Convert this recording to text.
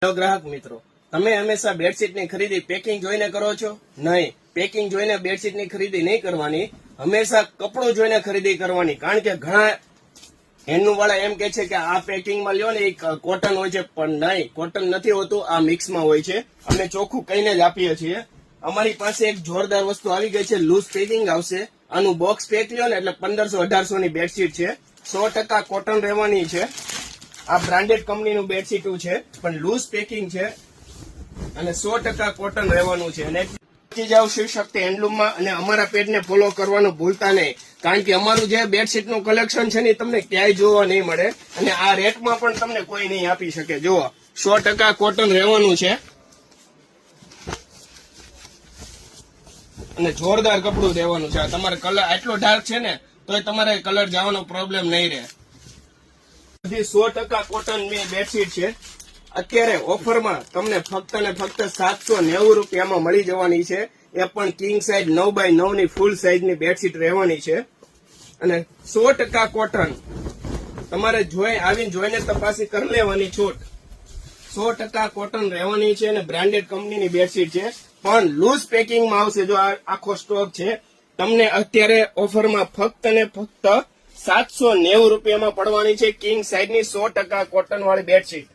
Hello ગ્રાહક મિત્રો, તમે હંમેશા બેડશીટની ખરીદી પેકિંગ જોઈને કરો છો? નહીં, પેકિંગ જોઈને બેડશીટની ખરીદી નહીં કરવાની. હંમેશા કપડું જોઈને ખરીદી કરવાની. કારણ કે ઘણા હેન્ડલૂમ વાળા એમ કે છે કે આ પેકિંગમાં લ્યો ને એ કોટન હોય છે, પણ નહીં, કોટન નથી હોતું, આ મિક્સમાં હોય છે. અમે ચોખ્ખું કહીને જ આપીએ છીએ. અમારી પાસે એક જોરદાર વસ્તુ આવી ગઈ છે, લૂઝ પેકિંગ આવશે. આનું બોક્સ પેક લ્યો ને એટલે 1500-1800 ની બેડશીટ છે. 100% કોટન રહેવાની છે. આ બ્રાન્ડેડ કંપનીનું બેડશીટું છે, પણ લૂઝ પેકિંગ છે અને 100% કોટન રહેવાનું છે. અને જાઓ શિવશક્તિ હેન્ડલૂમમાં અને અમારા પેજને ફોલો કરવાનું ભૂલતા નહીં. કારણ કે અમારું જે બેડશીટનું કલેક્શન છે ને તમને ક્યાંય જોવા નહીં મળે અને આ રેટમાં પણ તમને કોઈ નહીં આપી શકે. જુઓ, 100% કોટન રહેવાનું છે અને જોરદાર કપડું રહેવાનું છે. તમારે કલર આટલો ડાર્ક છે ને તોય તમારે કલર જવાનો પ્રોબ્લેમ નહીં રહે. 100% કોટન ની બેડશીટ છે. અત્યારે ઓફરમાં તમને ફક્ત ને ફક્ત 790 રૂપિયામાં મળી જવાની છે. એ પણ કિંગ સાઇઝ 9x9 ની ફૂલ સાઇઝની બેડશીટ રહેવાની છે અને 100% કોટન. તમારે જોઈને તપાસી કરી લેવાની છૂટ. 100% કોટન રહેવાની છે અને બ્રાન્ડેડ કંપનીની બેડશીટ છે, પણ લૂઝ પેકિંગમાં આવશે. જો આખો સ્ટોક છે, તમને અત્યારે ઓફરમાં ફક્ત ને ફક્ત 790 રૂપિયામાં પડવાની છે કિંગ સાઇઝની 100% કોટન વાળી બેડશીટ.